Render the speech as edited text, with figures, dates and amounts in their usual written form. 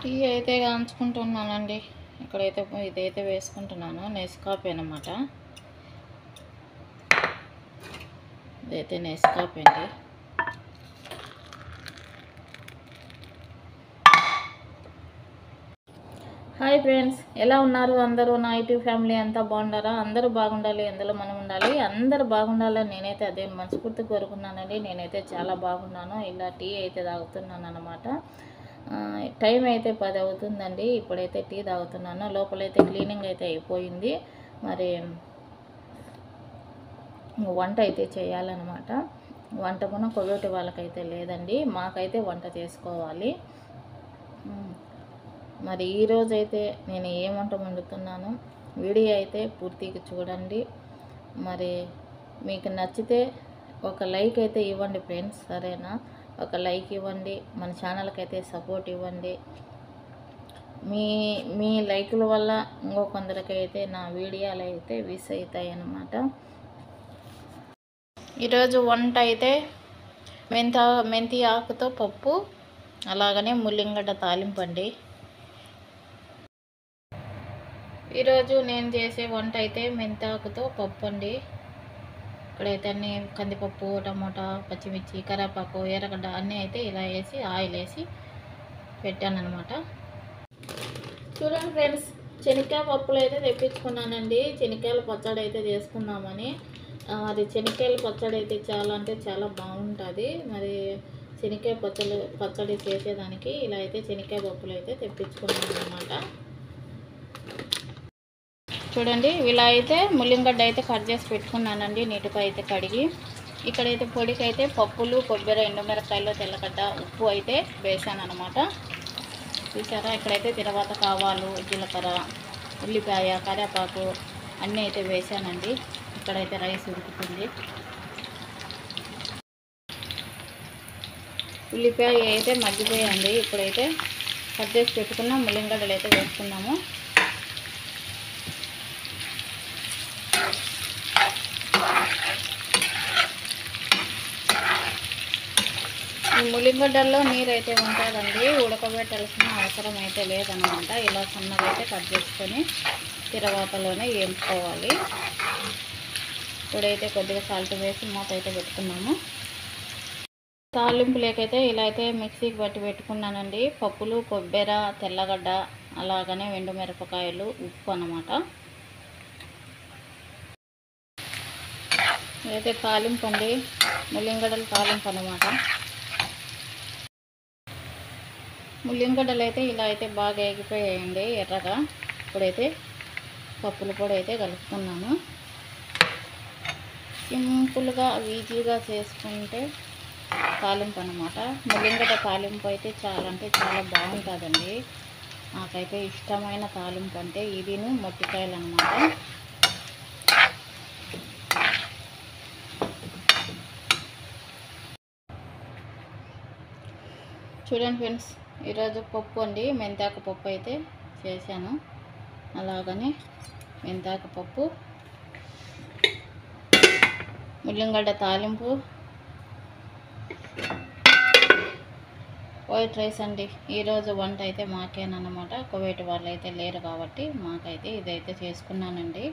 Tea అయితే కాంచుకుంటున్నానండి. ఇక్కడైతే ఇదైతే వేసుకుంటున్నాను, నెస్కాఫే అన్నమాట. ఇదైతే నెస్కాఫే అండి. హాయ్ ఫ్రెండ్స్, ఎలా ఉన్నారు అందరూ? నా యూట్యూబ్ ఫ్యామిలీ అంతా బాగుండారా? అందరూ బాగుండాలి, అందులో మనం ఉండాలి. అందరూ బాగుండాలని నేనైతే అదే మనస్ఫూర్తి కోరుకున్నానండి. నేనైతే చాలా బాగున్నాను. ఇలా టీ అయితే తాగుతున్నాను అన్నమాట. టైం అయితే 10 అవుతుందండి. ఇప్పుడైతే టీ తాగుతున్నాను. లోపలైతే క్లీనింగ్ అయితే అయిపోయింది. మరి వంట అయితే చేయాలన్నమాట. వంట కూడా కొవ్వొట్టి వాళ్ళకైతే లేదండి, మాకైతే వంట చేసుకోవాలి. మరి ఈరోజైతే నేను ఏం వంట వండుతున్నాను, వీడియో అయితే పూర్తిగా చూడండి. మరి మీకు నచ్చితే ఒక లైక్ అయితే ఇవ్వండి ఫ్రెండ్స్, సరేనా? ఒక లైక్ ఇవ్వండి, మన ఛానల్కి అయితే సపోర్ట్ ఇవ్వండి. మీ లైకుల వల్ల ఇంకొందరికి అయితే నా వీడియోలు అయితే విస్ అవుతాయి అన్నమాట. ఈరోజు వంట అయితే మెంతి ఆకుతో పప్పు, అలాగనే ముల్లింగడ్డ తాలింపు అండి. ఈరోజు నేను చేసే వంట అయితే మెంతాకుతో పప్పు అండి. ఇక్కడైతే అన్నీ కందిపప్పు, టమోటా, పచ్చిమిర్చి, కరివేపాకు, ఎర్రగడ్డ అన్నీ అయితే ఇలా వేసి ఆయిల్ వేసి పెట్టాను అనమాట. చూడండి ఫ్రెండ్స్, శనక్కాయ పప్పులు అయితే తెప్పించుకున్నానండి. శనక్కాయల పచ్చడి అయితే చేసుకుందామని. అది శనక్కాయల పచ్చడి అయితే చాలా అంటే చాలా బాగుంటుంది. మరి శనక్కాయ పచ్చడి చేసేదానికి ఇలా అయితే శనక్కాయ పప్పులు అయితే తెప్పించుకున్నాను అనమాట. చూడండి, ఇలా అయితే ముల్లింగడ్డ అయితే కట్ చేసి పెట్టుకున్నానండి, నీట్గా అయితే కడిగి. ఇక్కడైతే పొడికి అయితే పప్పులు, కొబ్బరి, ఎండుమిరపకాయలు, తెల్లగడ్డ, ఉప్పు అయితే వేసాను అనమాట. చూసారా, ఇక్కడైతే తర్వాత ఆవాలు, జీలకర్ర, ఉల్లిపాయ, కరివేపాకు అన్నీ అయితే వేసానండి. ఇక్కడైతే రైస్ ఉడుకుతుంది. ఉల్లిపాయ అయితే మగ్గిపోయండి. ఇప్పుడైతే కట్ చేసి పెట్టుకున్న ముల్లింగడ్డలు అయితే వేసుకున్నాము. ఈ ముల్లిగడ్డల్లో నీరు అయితే ఉంటుందండి, ఉడకబెట్టాల్సిన అవసరం అయితే లేదన్నమాట. ఇలా సన్నగా అయితే కట్ చేసుకొని తిరవాతలోనే వేయించుకోవాలి. ఇప్పుడైతే కొద్దిగా సాల్ట్ వేసి మూత అయితే పెట్టుకున్నాము. తాలింపు లేకైతే ఇలా అయితే మిక్సీకి పట్టి పెట్టుకున్నానండి. పప్పులు, కొబ్బరి, తెల్లగడ్డ, అలాగనే ఎండుమిరపకాయలు, ఉప్పు అన్నమాట. ఇదైతే తాలింపు అండి, ముల్లింగడ్డల తాలింపు అన్నమాట. ముల్లింగడ్డలు అయితే ఇలా అయితే బాగా ఎగిపోయాయండి ఎర్రగా. ఇప్పుడైతే పప్పులు కూడా అయితే కలుపుకున్నాను. సింపుల్గా ఈజీగా చేసుకుంటే తాలింపు అన్నమాట. ముల్లింగడ్డ తాలింపు అయితే చాలా అంటే చాలా బాగుంటుందండి. నాకైతే ఇష్టమైన తాలింపు అంటే ఇదిను మొట్టికాయలు అన్నమాట. చూడండి ఫ్రెండ్స్, ఈరోజు పప్పు అండి, మెంతాకు పప్పు అయితే చేశాను. అలాగనే మెంతాకు పప్పు, ముల్లింగడ్డ తాలింపు, వైట్ రైస్ అండి. ఈరోజు వంట అయితే మాకేనమాట. కువైట్ వాళ్ళు అయితే లేరు కాబట్టి మాకైతే ఇదైతే చేసుకున్నానండి.